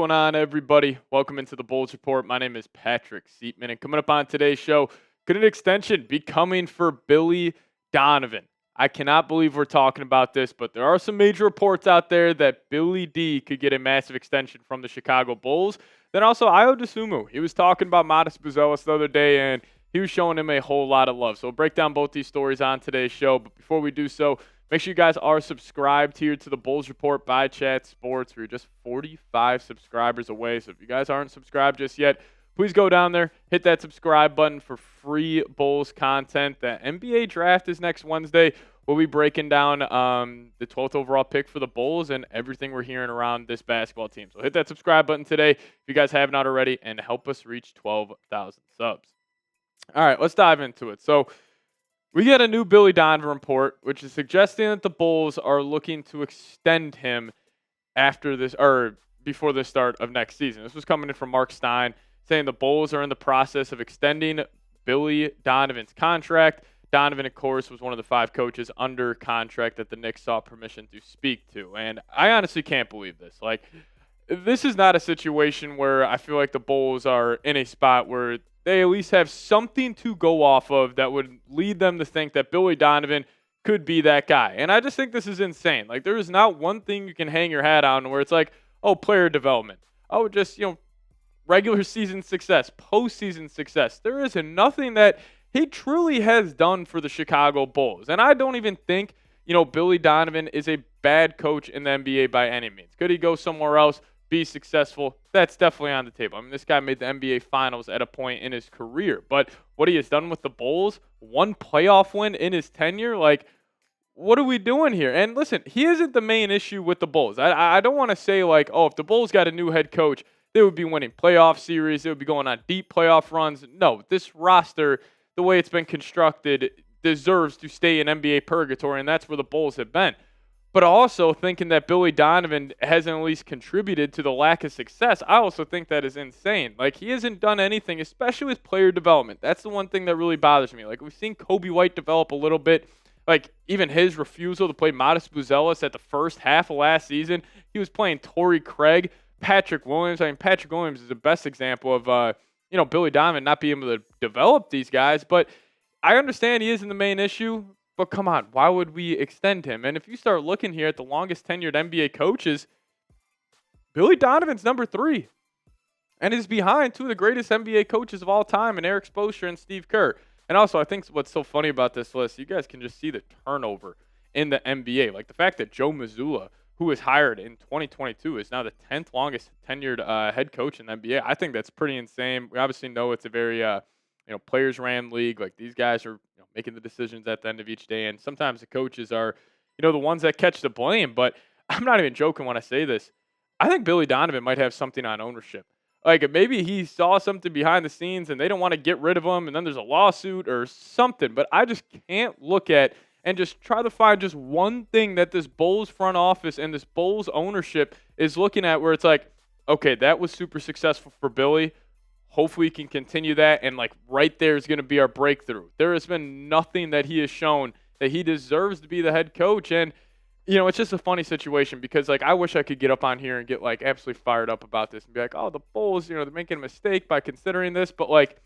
going on, everybody? Welcome into the Bulls Report. My name is Patrick Siepman, and coming up on today's show, could an extension be coming for Billy Donovan? I cannot believe we're talking about this, but there are some major reports out there that Billy D could get a massive extension from the Chicago Bulls. Then also Ayo Dosunmu. He was talking about Matas Buzelis the other day, and he was showing him a whole lot of love. So we'll break down both these stories on today's show. But before we do so, make sure you guys are subscribed here to the Bulls Report by Chat Sports. We're just 45 subscribers away. So if you guys aren't subscribed just yet, please go down there, hit that subscribe button for free Bulls content. The NBA draft is next Wednesday. We'll be breaking down the 12th overall pick for the Bulls and everything we're hearing around this basketball team. So hit that subscribe button today if you guys have not already, and help us reach 12,000 subs. All right, let's dive into it. So we get a new Billy Donovan report, which is suggesting that the Bulls are looking to extend him after this or before the start of next season. This was coming in from Marc Stein, saying the Bulls are in the process of extending Billy Donovan's contract. Donovan, of course, was one of the 5 coaches under contract that the Knicks sought permission to speak to. And I honestly can't believe this. Like, this is not a situation where I feel like the Bulls are in a spot where they at least have something to go off of that would lead them to think that Billy Donovan could be that guy. And I just think this is insane. Like, there is not one thing you can hang your hat on where it's like, oh, player development. Oh, just, regular season success, postseason success. There is nothing that he truly has done for the Chicago Bulls. And I don't even think, Billy Donovan is a bad coach in the NBA by any means. Could he go somewhere else, be successful? That's definitely on the table. I mean, this guy made the NBA Finals at a point in his career. But what he has done with the Bulls, 1 playoff win in his tenure, like, what are we doing here? And listen, he isn't the main issue with the Bulls. I don't want to say, like, oh, if the Bulls got a new head coach, they would be winning playoff series. They would be going on deep playoff runs. No, this roster, the way it's been constructed, deserves to stay in NBA purgatory, and that's where the Bulls have been. But also thinking that Billy Donovan hasn't at least contributed to the lack of success, I also think that is insane. Like, he hasn't done anything, especially with player development. That's the one thing that really bothers me. Like, we've seen Kobe White develop a little bit. Like, even his refusal to play Matas Buzelis at the first half of last season, he was playing Torrey Craig, Patrick Williams. I mean, Patrick Williams is the best example of, Billy Donovan not being able to develop these guys. But I understand he isn't the main issue. But come on, why would we extend him? And if you start looking here at the longest tenured NBA coaches, Billy Donovan's number 3. And is behind 2 of the greatest NBA coaches of all time, and Eric Spoelstra and Steve Kerr. And also, I think what's so funny about this list, you guys can just see the turnover in the NBA. Like, the fact that Joe Mazzulla, who was hired in 2022, is now the 10th longest tenured head coach in the NBA. I think that's pretty insane. We obviously know it's a very players ran league. Like, these guys are making the decisions at the end of each day, and sometimes the coaches are the ones that catch the blame. But I'm not even joking when I say this. I think Billy Donovan might have something on ownership. Like, maybe he saw something behind the scenes and they don't want to get rid of him, and then there's a lawsuit or something. But I just can't look at and just try to find just one thing that this Bulls front office and this Bulls ownership is looking at where it's like, okay, that was super successful for Billy. Hopefully he can continue that, and like right there is going to be our breakthrough. There has been nothing that he has shown that he deserves to be the head coach. And it's just a funny situation because, like, I wish I could get up on here and get, like, absolutely fired up about this and be like, oh, the Bulls, they're making a mistake by considering this. But, like,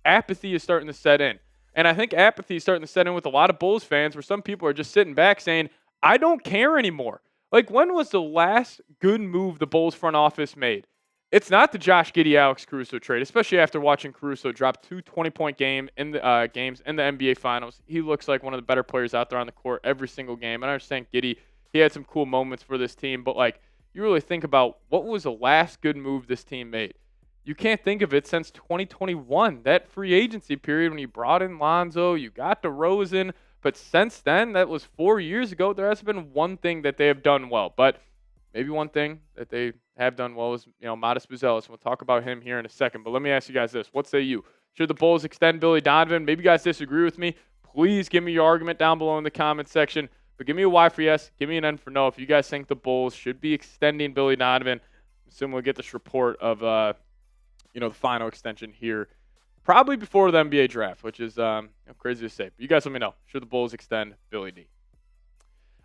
apathy is starting to set in. And I think apathy is starting to set in with a lot of Bulls fans where some people are just sitting back saying, I don't care anymore. Like, when was the last good move the Bulls front office made? It's not the Josh Giddey, Alex Caruso trade, especially after watching Caruso drop 2 20-point games in the NBA Finals. He looks like one of the better players out there on the court every single game. And I understand Giddey, he had some cool moments for this team, but like, you really think about what was the last good move this team made. You can't think of it since 2021, that free agency period when you brought in Lonzo, you got DeRozan, but since then, that was 4 years ago, there hasn't been one thing that they have done well. But maybe one thing that they have done well is, Matas Buzelis. We'll talk about him here in a second. But let me ask you guys this. What say you? Should the Bulls extend Billy Donovan? Maybe you guys disagree with me. Please give me your argument down below in the comment section. But give me a Y for yes. Give me an N for no. If you guys think the Bulls should be extending Billy Donovan, I assume we'll get this report of, the final extension here probably before the NBA draft, which is crazy to say. But you guys let me know. Should the Bulls extend Billy D?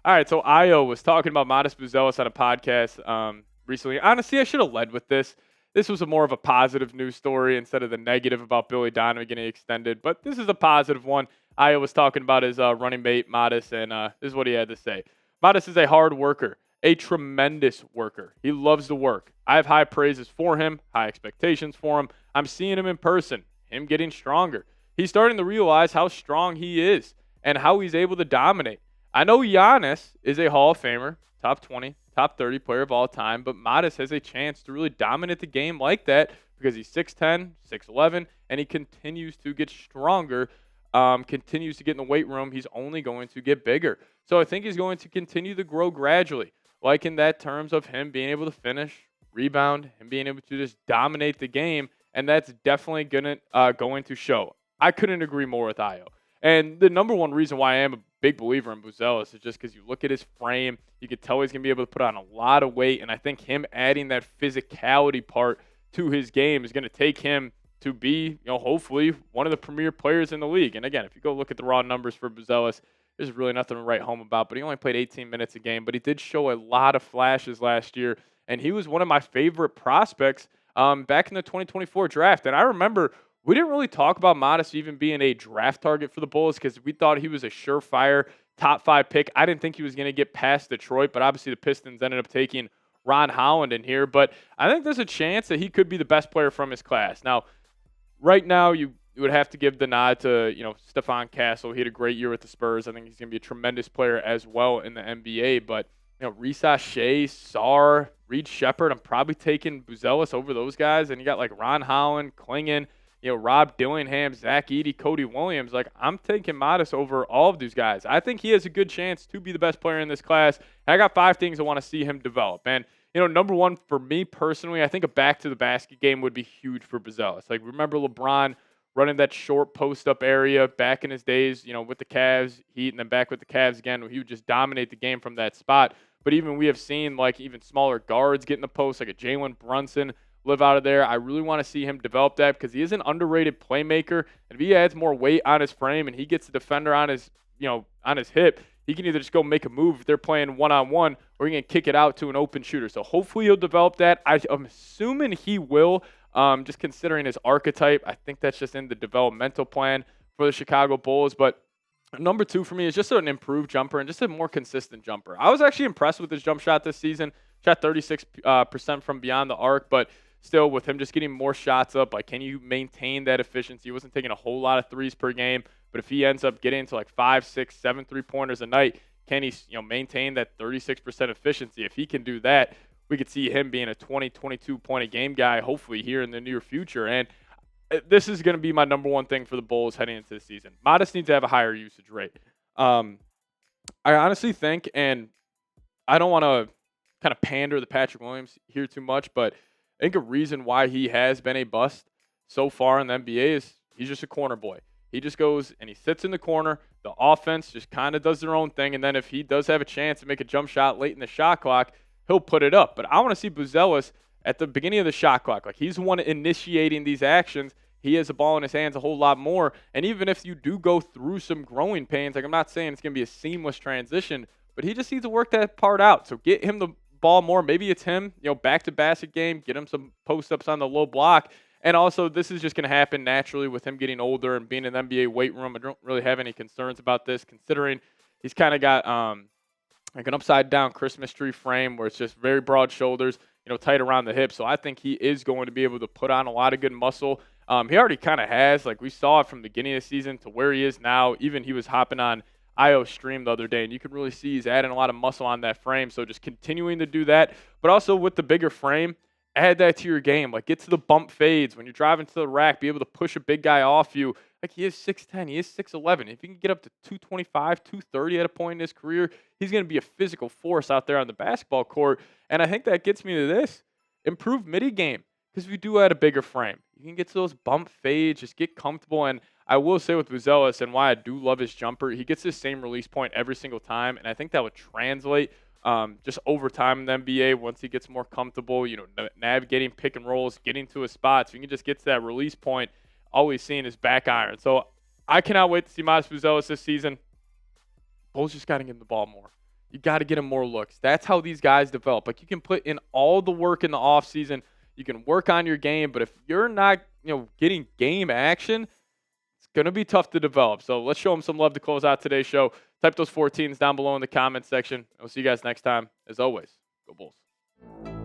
All right, so Ayo was talking about Matas Buzelis on a podcast recently. Honestly, I should have led with this. This was a more of a positive news story instead of the negative about Billy Donovan getting extended. But this is a positive one. Ayo was talking about his running mate, Matas, and this is what he had to say. Matas is a hard worker, a tremendous worker. He loves to work. I have high praises for him, high expectations for him. I'm seeing him in person, him getting stronger. He's starting to realize how strong he is and how he's able to dominate. I know Giannis is a Hall of Famer, top 20, top 30 player of all time, but Matas has a chance to really dominate the game like that because he's 6'10", 6'11", and he continues to get stronger, continues to get in the weight room. He's only going to get bigger. So I think he's going to continue to grow gradually, like in that terms of him being able to finish, rebound, and being able to just dominate the game, and that's definitely going to show. I couldn't agree more with Ayo. And the number one reason why I am a big believer in Buzelis is just because you look at his frame, you can tell he's going to be able to put on a lot of weight, and I think him adding that physicality part to his game is going to take him to be, hopefully one of the premier players in the league. And again, if you go look at the raw numbers for Buzelis, there's really nothing to write home about, but he only played 18 minutes a game, but he did show a lot of flashes last year, and he was one of my favorite prospects back in the 2024 draft. And I remember we didn't really talk about Matas even being a draft target for the Bulls because we thought he was a surefire top 5 pick. I didn't think he was going to get past Detroit, but obviously the Pistons ended up taking Ron Holland in here. But I think there's a chance that he could be the best player from his class. Now, right now, you would have to give the nod to, Stephon Castle. He had a great year with the Spurs. I think he's going to be a tremendous player as well in the NBA. But, Risa Shea, Sarr, Reed Shepherd, I'm probably taking Buzelis over those guys. And you got like Ron Holland, Klingon, Rob Dillingham, Zach Edey, Cody Williams. Like, I'm taking Matas over all of these guys. I think he has a good chance to be the best player in this class. And I got 5 things I want to see him develop. And, number one, for me personally, I think a back-to-the-basket game would be huge for Buzelis. Like, remember LeBron running that short post-up area back in his days, with the Cavs, Heat, and then back with the Cavs again, where he would just dominate the game from that spot. But even we have seen, like, even smaller guards get in the post, like a Jalen Brunson, live out of there. I really want to see him develop that because he is an underrated playmaker. And if he adds more weight on his frame and he gets the defender on his, on his hip, he can either just go make a move if they're playing one-on-one or he can kick it out to an open shooter. So hopefully he'll develop that. I'm assuming he will, just considering his archetype. I think that's just in the developmental plan for the Chicago Bulls. But number 2 for me is just an improved jumper and just a more consistent jumper. I was actually impressed with his jump shot this season. Shot 36% from beyond the arc, but still, with him just getting more shots up, like, can you maintain that efficiency? He wasn't taking a whole lot of threes per game, but if he ends up getting to like 5, 6, 7 3-pointers a night, can he, maintain that 36% efficiency? If he can do that, we could see him being a 20, 22-point-a-game guy, hopefully here in the near future. And this is going to be my number one thing for the Bulls heading into the season. Matas needs to have a higher usage rate. I honestly think, and I don't want to kind of pander to Patrick Williams here too much, but I think a reason why he has been a bust so far in the NBA is he's just a corner boy. He just goes and he sits in the corner. The offense just kind of does their own thing, and then if he does have a chance to make a jump shot late in the shot clock, he'll put it up. But I want to see Buzelis at the beginning of the shot clock. Like, he's the one initiating these actions. He has the ball in his hands a whole lot more. And even if you do go through some growing pains, like, I'm not saying it's going to be a seamless transition, but he just needs to work that part out. So get him the ball more. Maybe it's him, back to basket game, get him some post-ups on the low block. And also, this is just going to happen naturally with him getting older and being in the NBA weight room. I don't really have any concerns about this, considering he's kind of got like an upside-down Christmas tree frame where it's just very broad shoulders, tight around the hips. So I think he is going to be able to put on a lot of good muscle. He already kind of has. Like, we saw it from the beginning of the season to where he is now. Even he was hopping on Ayo's stream the other day, and you can really see he's adding a lot of muscle on that frame. So just continuing to do that, but also with the bigger frame, add that to your game. Like, get to the bump fades. When you're driving to the rack, be able to push a big guy off you. Like, he is 6'10", he is 6'11". If he can get up to 225, 230 at a point in his career, he's going to be a physical force out there on the basketball court. And I think that gets me to this. Improve midi game, because we do add a bigger frame. You can get to those bump fades, just get comfortable. And I will say with Buzelis, and why I do love his jumper, he gets the same release point every single time, and I think that would translate just over time in the NBA once he gets more comfortable, navigating pick and rolls, getting to his spots. You can just get to that release point, always seeing his back iron. So I cannot wait to see Matas Buzelis this season. Bulls just got to give him the ball more. You got to get him more looks. That's how these guys develop. Like, you can put in all the work in the offseason. You can work on your game, but if you're not, getting game action, it's going to be tough to develop. So let's show him some love to close out today's show. Type those 14s down below in the comments section. We'll see you guys next time. As always, go Bulls.